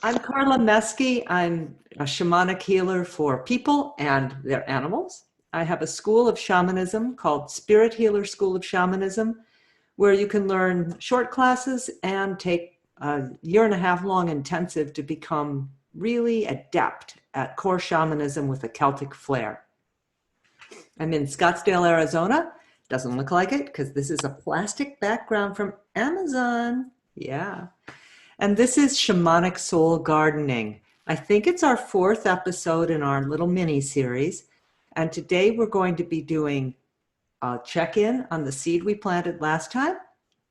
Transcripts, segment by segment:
I'm Carla Meeske. I'm a shamanic healer for people and their animals. I have a school of shamanism called SpiritHealer School of Shamanism, where you can learn short classes and take a 1.5 year long intensive to become really adept at core shamanism with a Celtic flair. I'm in Scottsdale, Arizona. Doesn't look like it because this is a plastic background from Amazon. Yeah. And this is Shamanic Soul Gardening. I think it's our 4th episode in our little mini series. And today we're going to be doing a check-in on the seed we planted last time.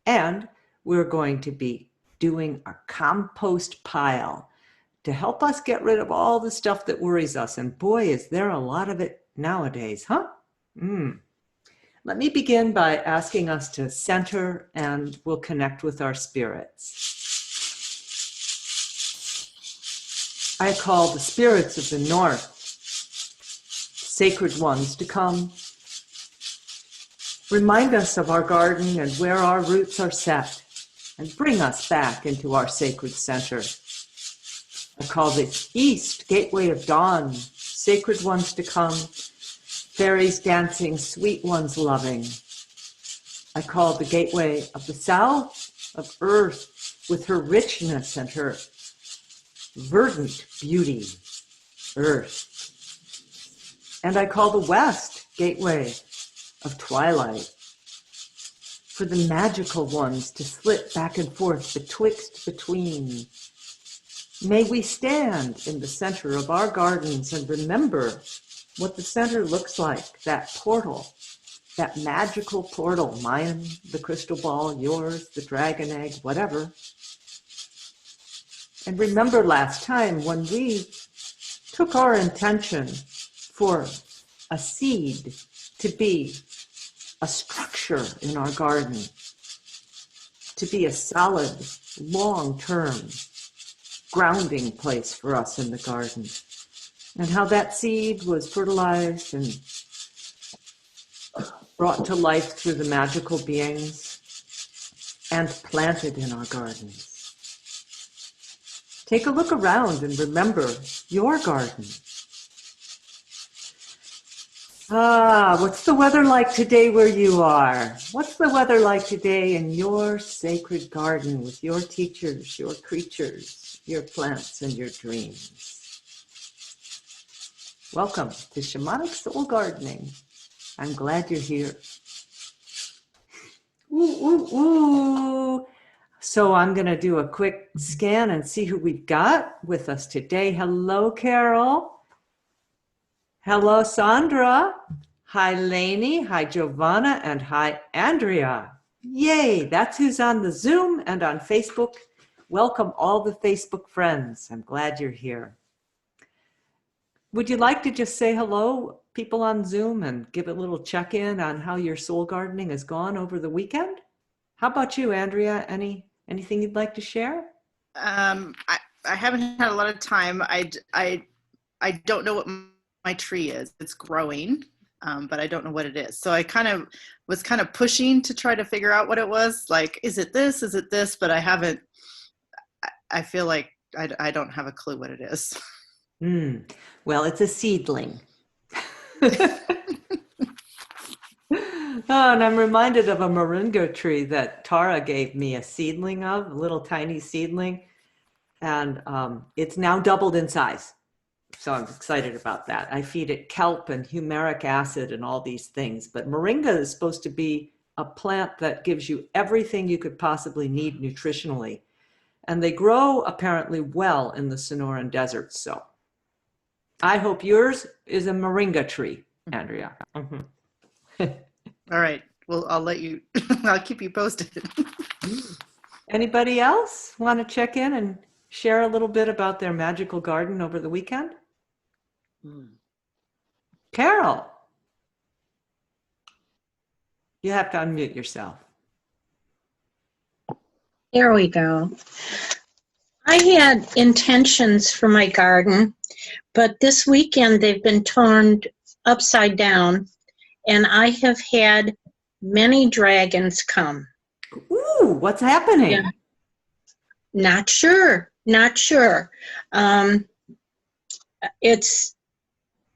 And we're going to be doing a compost pile to help us get rid of all the stuff that worries us. And boy, is there a lot of it nowadays, huh? Let me begin by asking us to center, and we'll connect with our spirits. I call the spirits of the north, sacred ones, to come remind us of our garden and where our roots are set, and bring us back into our sacred center. I call the east, gateway of dawn, sacred ones to come, fairies dancing, sweet ones loving. I call the gateway of the south, of earth, with her richness and her verdant beauty, earth. And I call the west, gateway of twilight, for the magical ones to slip back and forth betwixt, between. May we stand in the center of our gardens and remember what the center looks like, that portal, that magical portal, mine, the crystal ball, yours, the dragon egg, whatever. And remember last time when we took our intention for a seed to be a structure in our garden, to be a solid, long-term grounding place for us in the garden, and how that seed was fertilized and brought to life through the magical beings and planted in our gardens. Take a look around and remember your garden. What's the weather like today where you are? What's the weather like today in your sacred garden with your teachers, your creatures, your plants, and your dreams? Welcome to Shamanic Soul Gardening. I'm glad you're here. Ooh, ooh, ooh. So I'm going to do a quick scan and see who we've got with us today. Hello, Carol. Hello, Sandra. Hi, Lainey. Hi, Giovanna. And hi, Andrea. Yay, that's who's on the Zoom and on Facebook. Welcome all the Facebook friends. I'm glad you're here. Would you like to just say hello, people on Zoom, and give a little check-in on how your soul gardening has gone over the weekend? How about you, Andrea? Anything you'd like to share? I haven't had a lot of time. I don't know what my tree is. It's growing, but I don't know what it is. So I was pushing to try to figure out what it was. Like, is it this? Is it this? But I haven't. I feel like I don't have a clue what it is. Well, it's a seedling. Oh, and I'm reminded of a moringa tree that Tara gave me a seedling of, a little tiny seedling. And it's now doubled in size. So I'm excited about that. I feed it kelp and humeric acid and all these things. But moringa is supposed to be a plant that gives you everything you could possibly need nutritionally. And they grow apparently well in the Sonoran Desert. So I hope yours is a moringa tree, Andrea. All right. Well, I'll keep you posted. Anybody else want to check in and share a little bit about their magical garden over the weekend? Carol, you have to unmute yourself. There we go. I had intentions for my garden, but this weekend they've been turned upside down, and I have had many dragons come. Ooh, what's happening? Yeah. Not sure. Not sure. It's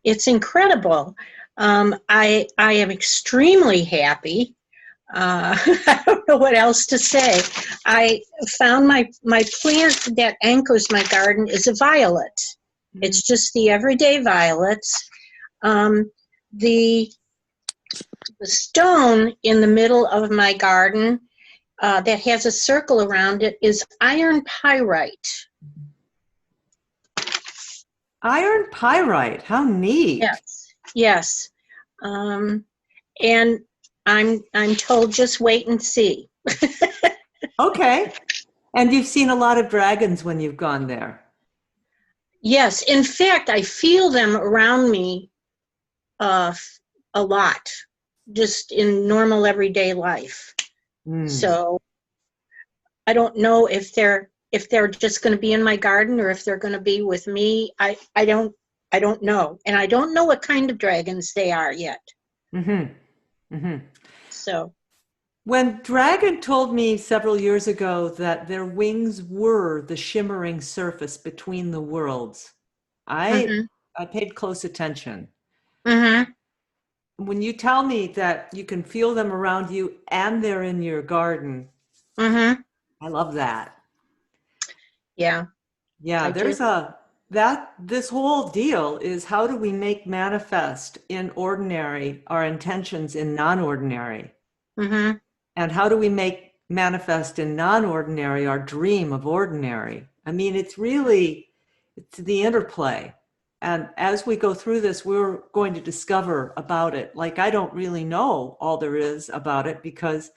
incredible. I am extremely happy. I don't know what else to say. I found my plant that anchors my garden is a violet. It's just the everyday violets. The stone in the middle of my garden that has a circle around it is iron pyrite. Iron pyrite, how neat. Yes, yes. And I'm told just wait and see. Okay. And you've seen a lot of dragons when you've gone there. Yes, in fact, I feel them around me a lot, just in normal everyday life. So I don't know if they're just going to be in my garden or if they're going to be with me. I don't know, and I don't know what kind of dragons they are yet. So when Dragon told me several years ago that their wings were the shimmering surface between the worlds, I paid close attention. When you tell me that you can feel them around you and they're in your garden, I love that. Yeah. Yeah, this whole deal is how do we make manifest in ordinary our intentions in non-ordinary? And how do we make manifest in non-ordinary our dream of ordinary? I mean, it's the interplay. And as we go through this, we're going to discover about it. Like, I don't really know all there is about it because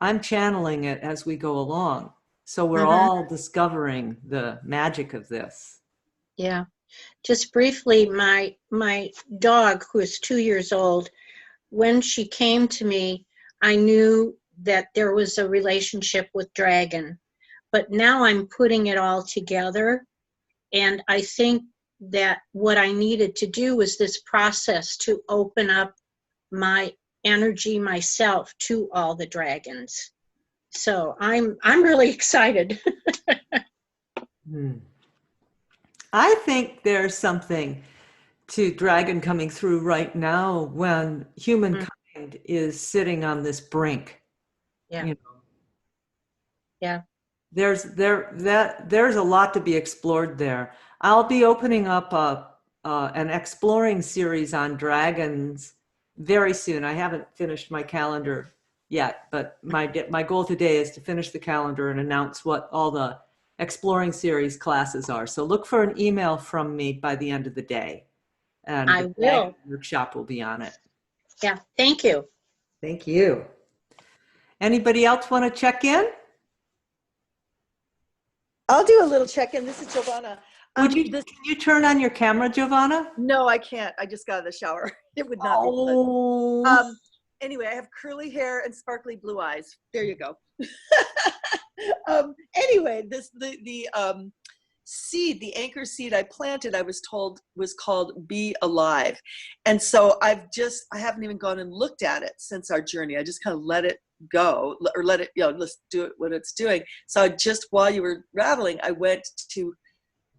I'm channeling it as we go along. So we're all discovering the magic of this. Yeah. Just briefly, my dog, who is 2 years old, when she came to me, I knew that there was a relationship with Dragon. But now I'm putting it all together. And I think that what I needed to do was this process to open up my energy myself to all the dragons. So I'm really excited. I think there's something to Dragon coming through right now when humankind is sitting on this brink. Yeah. You know, Yeah. there's a lot to be explored there. I'll be opening up an exploring series on dragons very soon. I haven't finished my calendar yet, but my goal today is to finish the calendar and announce what all the exploring series classes are. So look for an email from me by the end of the day. And I the will. workshop will be on it. Yeah. Thank you. Thank you. Anybody else want to check in? I'll do a little check-in. This is Giovanna. Can you turn on your camera, Giovanna? No, I can't. I just got out of the shower. It would not be fun. Anyway, I have curly hair and sparkly blue eyes. There you go. Anyway, the seed, the anchor seed I planted, I was told was called Be Alive. And so I haven't even gone and looked at it since our journey. I just kind of let it go, or let it, let's do it what it's doing. So just while you were rattling, I went to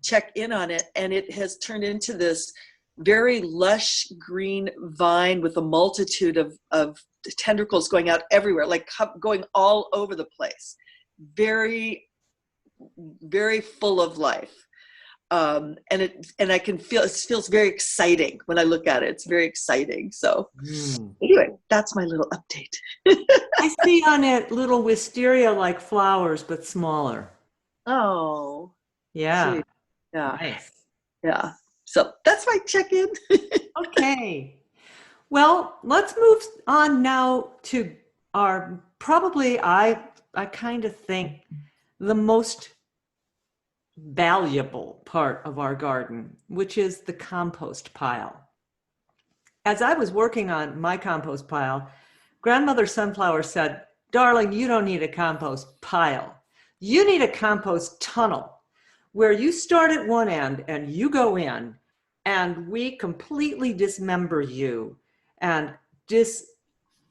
check in on it, and it has turned into this very lush green vine with a multitude of tendrils going out everywhere, like going all over the place. Very, very full of life. And I can feel, it feels very exciting when I look at it. It's very exciting. So anyway, that's my little update. I see on it little wisteria-like flowers, but smaller. Oh. Yeah. Sweet. Yeah. Nice. Yeah. So that's my check-in. Okay. Well, let's move on now to our, probably, I kind of think, the most valuable part of our garden, which is the compost pile. As I was working on my compost pile, Grandmother Sunflower said, "Darling, you don't need a compost pile. You need a compost tunnel where you start at one end and you go in and we completely dismember you and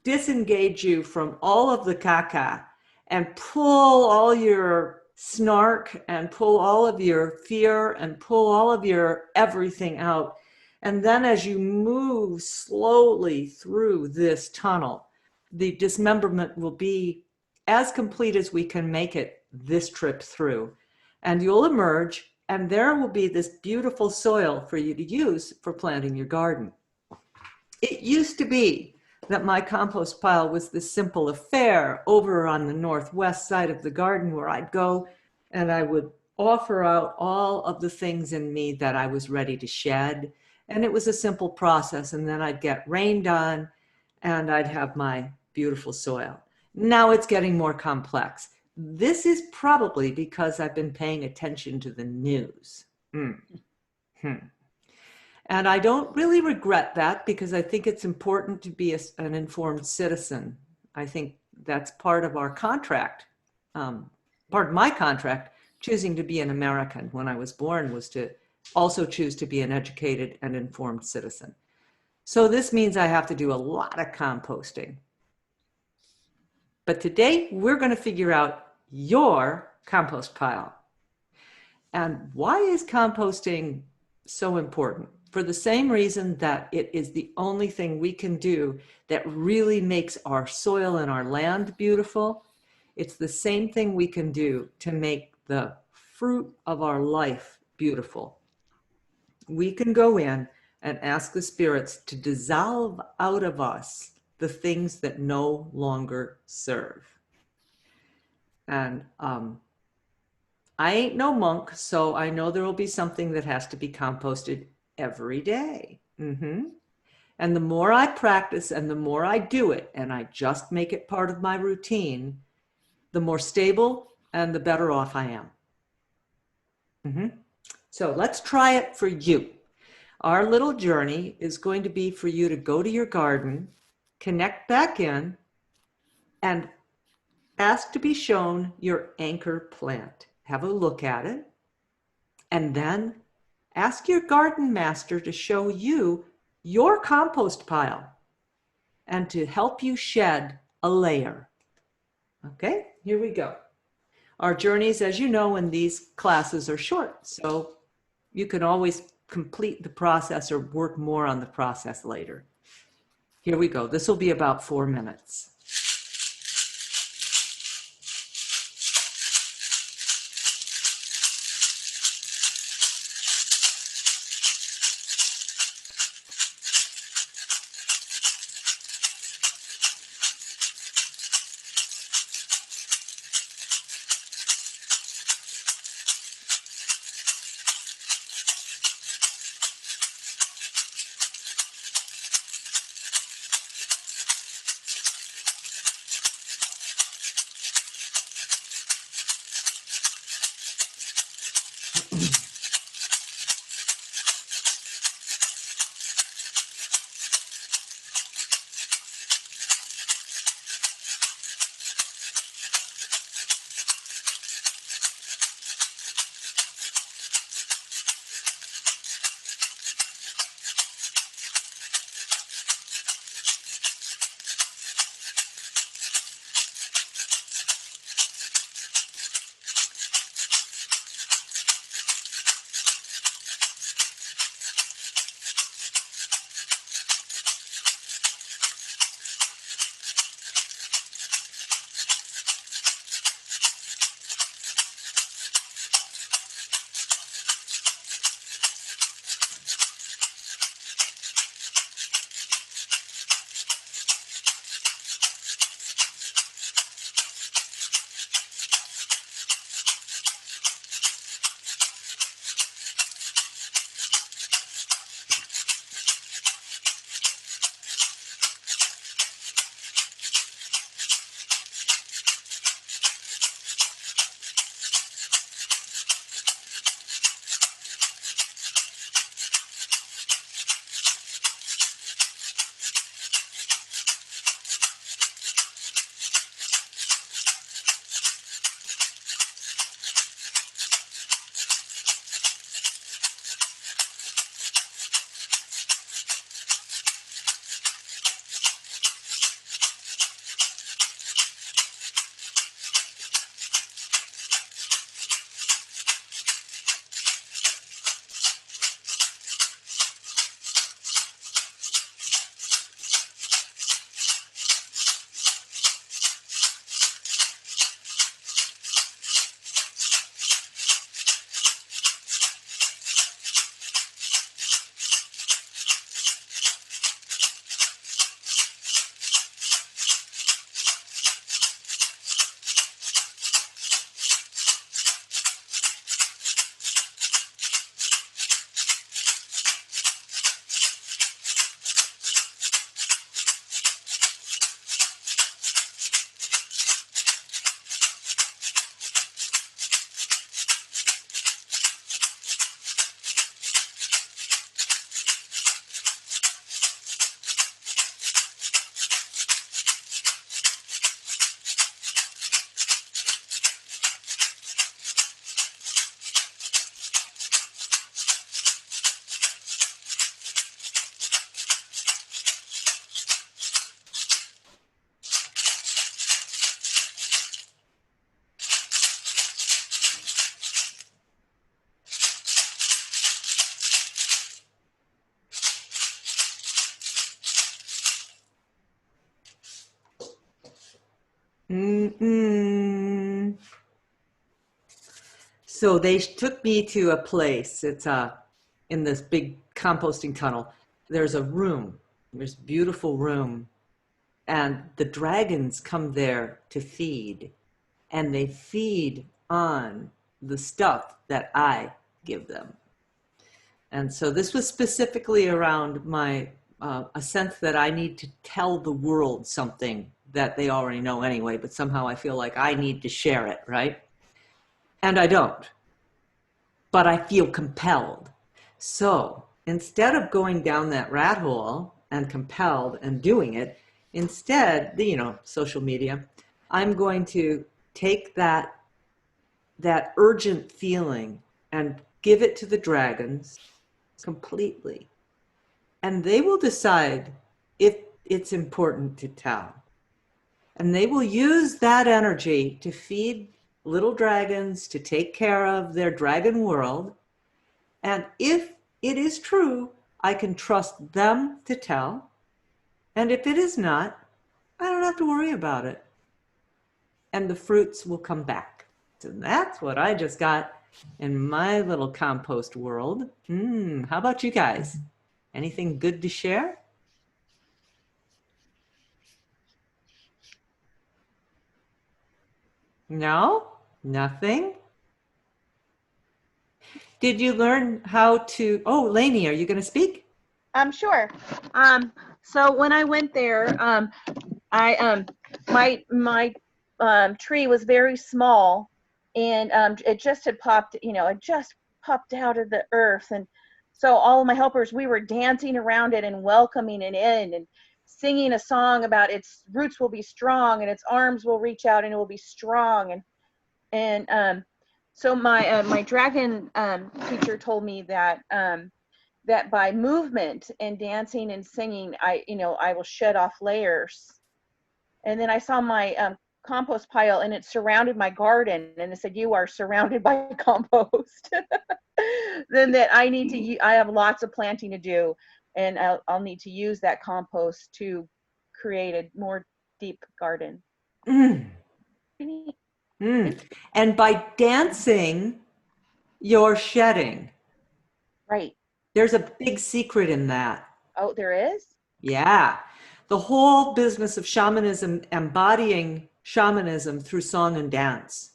disengage you from all of the caca and pull all your snark and pull all of your fear and pull all of your everything out. And then as you move slowly through this tunnel, the dismemberment will be as complete as we can make it this trip through. And you'll emerge, and there will be this beautiful soil for you to use for planting your garden. It used to be that my compost pile was this simple affair over on the northwest side of the garden, where I'd go and I would offer out all of the things in me that I was ready to shed. And it was a simple process. And then I'd get rained on and I'd have my beautiful soil. Now it's getting more complex. This is probably because I've been paying attention to the news. And I don't really regret that, because I think it's important to be an informed citizen. I think that's part of our contract. Part of my contract, choosing to be an American when I was born, was to also choose to be an educated and informed citizen. So this means I have to do a lot of composting. But today we're going to figure out your compost pile. And why is composting so important? For the same reason that it is the only thing we can do that really makes our soil and our land beautiful. It's the same thing we can do to make the fruit of our life beautiful. We can go in and ask the spirits to dissolve out of us the things that no longer serve. And I ain't no monk, so I know there will be something that has to be composted every day. And the more I practice and the more I do it, and I just make it part of my routine, the more stable and the better off I am. So let's try it for you. Our little journey is going to be for you to go to your garden, connect back in, and ask to be shown your anchor plant. Have a look at it, and then ask your garden master to show you your compost pile and to help you shed a layer. Okay, here we go. Our journeys, as you know, in these classes are short, so you can always complete the process or work more on the process later. Here we go. This will be about 4 minutes. Mm-mm. So they took me to a place. It's in this big composting tunnel. There's a room. There's a beautiful room, and the dragons come there to feed, and they feed on the stuff that I give them. And so this was specifically around my a sense that I need to tell the world something that they already know anyway, but somehow I feel like I need to share it, right? And I don't, but I feel compelled. So instead of going down that rat hole and compelled and doing it, instead, social media, I'm going to take that urgent feeling and give it to the dragons completely. And they will decide if it's important to tell. And they will use that energy to feed little dragons, to take care of their dragon world. And if it is true, I can trust them to tell. And if it is not, I don't have to worry about it. And the fruits will come back. So that's what I just got in my little compost world. How about you guys? Anything good to share? No? Nothing? Did you learn how to, oh, Lainey, are you going to speak? Sure. So when I went there, my tree was very small, and it just had popped, it just popped out of the earth. And so all of my helpers, we were dancing around it and welcoming it in and singing a song about its roots will be strong and its arms will reach out and it will be strong. So my dragon teacher told me that that by movement and dancing and singing, I will shed off layers. And then I saw my compost pile, and it surrounded my garden, and it said, "You are surrounded by compost." Then that I have lots of planting to do, and I'll need to use that compost to create a more deep garden. Mm. And by dancing, you're shedding. Right. There's a big secret in that. Oh, there is? Yeah. The whole business of shamanism, embodying shamanism through song and dance.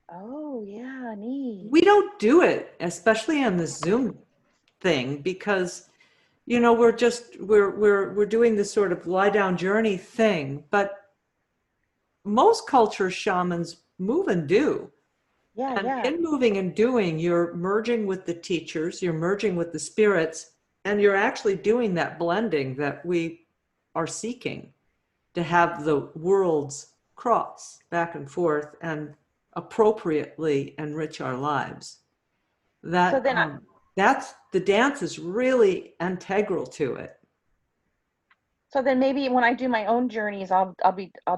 Oh, yeah, neat. We don't do it, especially on the Zoom thing, because we're doing this sort of lie down journey thing, but most cultures, shamans move and do. Yeah, And yeah. in moving and doing, you're merging with the teachers, you're merging with the spirits, and you're actually doing that blending that we are seeking to have the worlds cross back and forth and appropriately enrich our lives. So then That's the dance is really integral to it. So then maybe when I do my own journeys, I'll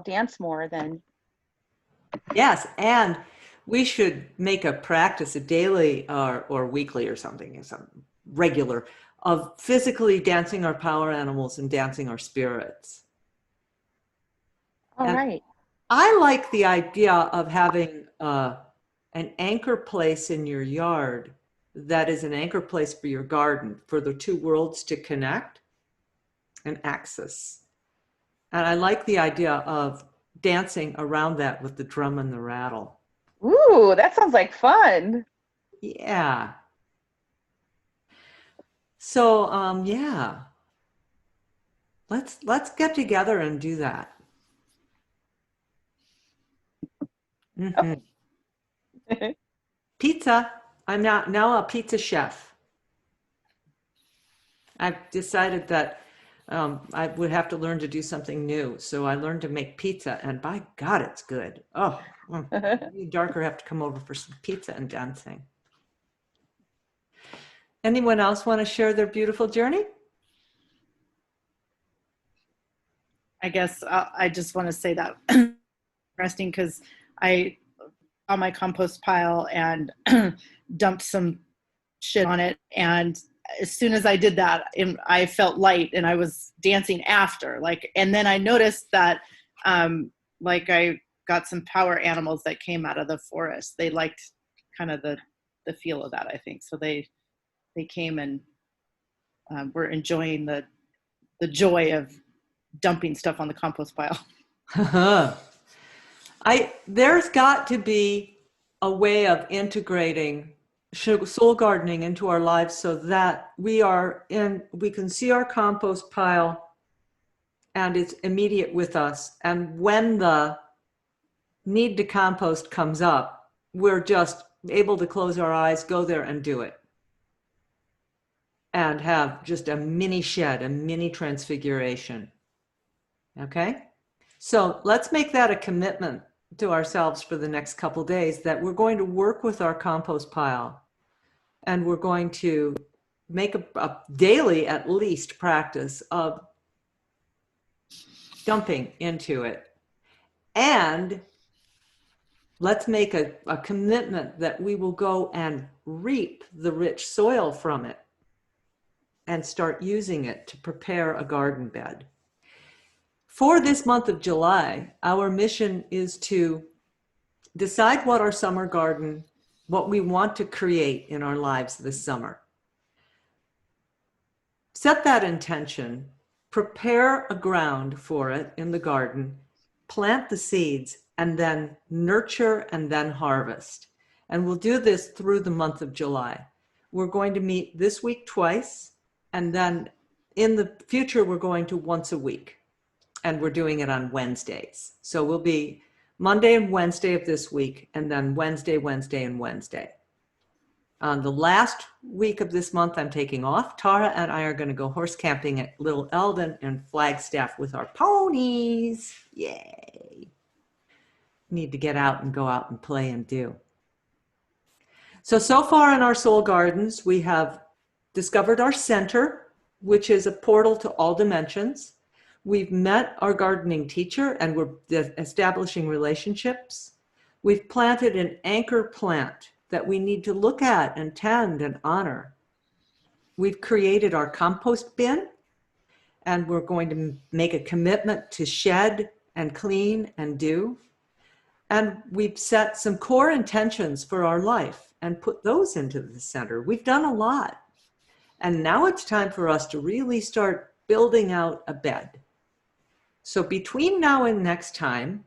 dance more then. Yes, and we should make a practice, a daily or weekly or something, some regular, of physically dancing our power animals and dancing our spirits. All And right. I like the idea of having an anchor place in your yard that is an anchor place for your garden, for the two worlds to connect and access. And I like the idea of dancing around that with the drum and the rattle. Ooh, that sounds like fun. Yeah. So yeah. Let's get together and do that. Mm-hmm. Pizza. I'm now a pizza chef. I've decided that I would have to learn to do something new. So I learned to make pizza, and by God, it's good. Oh, you darker have to come over for some pizza and dancing. Anyone else want to share their beautiful journey? I guess I just want to say that interesting because I on my compost pile and dumped some shit on it, and as soon as I did that, I felt light, and I was dancing after, and then I noticed that I got some power animals that came out of the forest. They liked kind of the feel of that, I think. So they came and were enjoying the joy of dumping stuff on the compost pile. There's got to be a way of integrating soul gardening into our lives so that we can see our compost pile and it's immediate with us. And when the need to compost comes up, we're just able to close our eyes, go there and do it. And have just a mini shed, a mini transfiguration. Okay? So let's make that a commitment to ourselves for the next couple days that we're going to work with our compost pile and we're going to make a daily, at least, practice of dumping into it. And let's make a commitment that we will go and reap the rich soil from it and start using it to prepare a garden bed. For this month of July, our mission is to decide what our summer garden, what we want to create in our lives this summer. Set that intention, prepare a ground for it in the garden, plant the seeds, and then nurture and then harvest. And we'll do this through the month of July. We're going to meet this week twice, and then in the future, we're going to once a week. And we're doing it on Wednesdays. So we'll be Monday and Wednesday of this week, and then Wednesday, and Wednesday. On the last week of this month, I'm taking off. Tara and I are going to go horse camping at Little Eldon and Flagstaff with our ponies. Yay. Need to get out and go out and play and do. So far in our soul gardens, we have discovered our center, which is a portal to all dimensions. We've met our gardening teacher and we're establishing relationships. We've planted an anchor plant that we need to look at and tend and honor. We've created our compost bin and we're going to make a commitment to shed and clean and do. And we've set some core intentions for our life and put those into the center. We've done a lot. And now it's time for us to really start building out a bed. So between now and next time,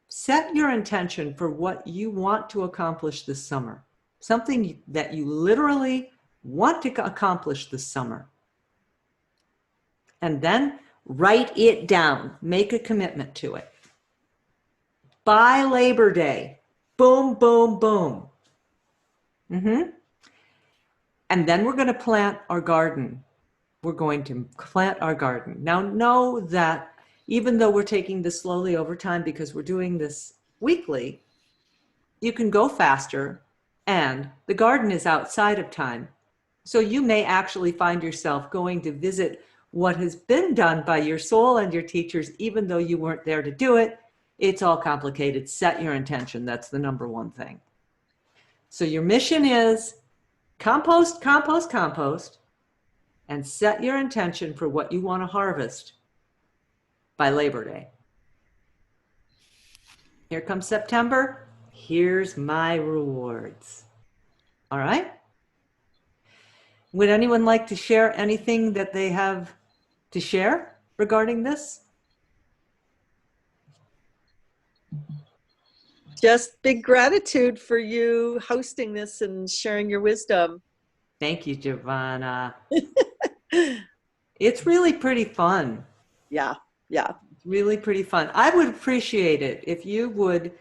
set your intention for what you want to accomplish this summer. Something that you literally want to accomplish this summer. And then write it down. Make a commitment to it. By Labor Day. Boom, boom, boom. And then we're going to plant our garden. We're going to plant our garden. Now know that even though we're taking this slowly over time because we're doing this weekly, you can go faster and the garden is outside of time. So you may actually find yourself going to visit what has been done by your soul and your teachers, even though you weren't there to do it. It's all complicated. Set your intention. That's the number one thing. So your mission is compost, compost, compost, and set your intention for what you want to harvest by Labor Day. Here comes September. Here's my rewards. All right? Would anyone like to share anything that they have to share regarding this? Just big gratitude for you hosting this and sharing your wisdom. Thank you, Giovanna. It's really pretty fun. Yeah. It's really pretty fun. I would appreciate it if you would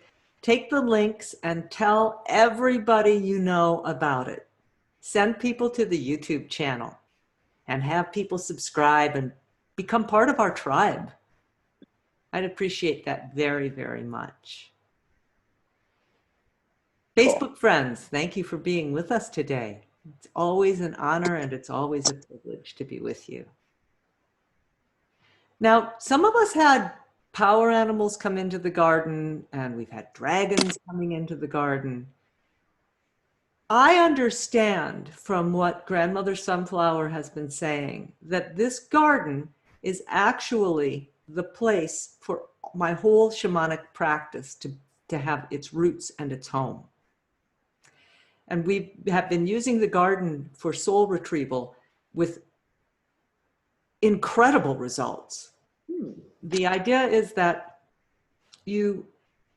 take the links and tell everybody you know about it. Send people to the YouTube channel and have people subscribe and become part of our tribe. I'd appreciate that very, very much. Facebook friends, thank you for being with us today. It's always an honor and it's always a privilege to be with you. Now, some of us had power animals come into the garden and we've had dragons coming into the garden. I understand from what Grandmother Sunflower has been saying that this garden is actually the place for my whole shamanic practice to have its roots and its home. And we have been using the garden for soul retrieval with incredible results. The idea is that you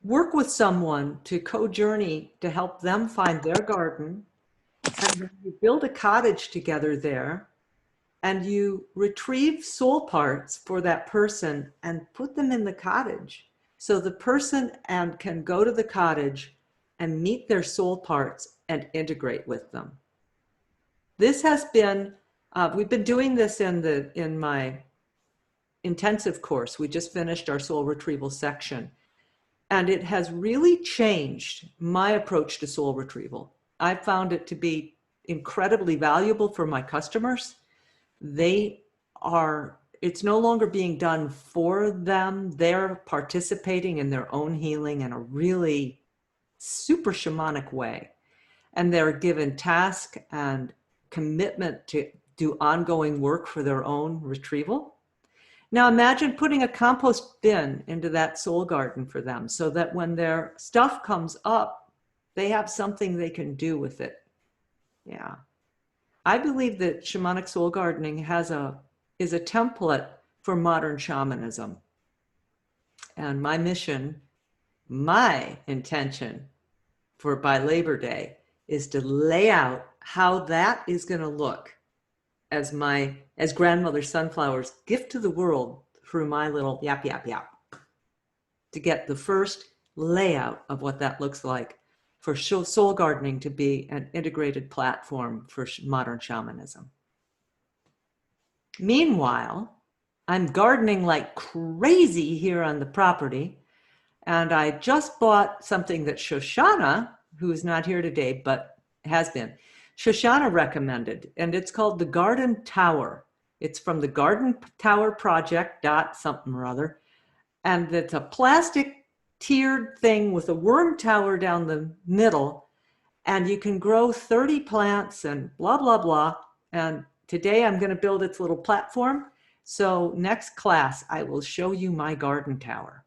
work with someone to co-journey to help them find their garden, and then you build a cottage together there, and you retrieve soul parts for that person and put them in the cottage. So the person can go to the cottage and meet their soul parts and integrate with them. This has been, we've been doing this in my intensive course. We just finished our soul retrieval section, and it has really changed my approach to soul retrieval. I found it to be incredibly valuable for my customers. It's no longer being done for them. They're participating in their own healing in a really super shamanic way. And they're given task and commitment to do ongoing work for their own retrieval. Now imagine putting a compost bin into that soul garden for them so that when their stuff comes up, they have something they can do with it. Yeah. I believe that shamanic soul gardening is a template for modern shamanism. And my mission, my intention for by Labor Day is to lay out how that is going to look as grandmother sunflower's gift to the world through my little yap, yap, yap, to get the first layout of what that looks like for soul gardening to be an integrated platform for modern shamanism. Meanwhile, I'm gardening like crazy here on the property, and I just bought something that Shoshana, who is not here today, but has been, Shoshana recommended, and it's called the Garden Tower. It's from the Garden Tower Project, something or other, and it's a plastic tiered thing with a worm tower down the middle, and you can grow 30 plants and blah, blah, blah. And today I'm going to build its little platform. So next class, I will show you my garden tower.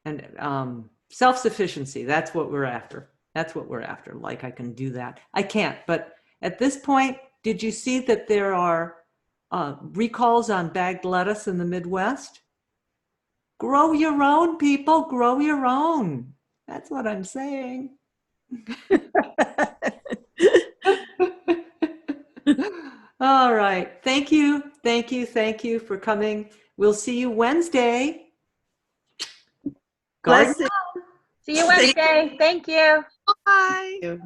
And self-sufficiency, that's what we're after. That's what we're after. Like I can do that. I can't, but at this point, did you see that there are recalls on bagged lettuce in the Midwest? Grow your own, people, grow your own. That's what I'm saying. All right. Thank you. Thank you. Thank you for coming. We'll see you Wednesday. Bless it. See you Wednesday. Thank you. Bye.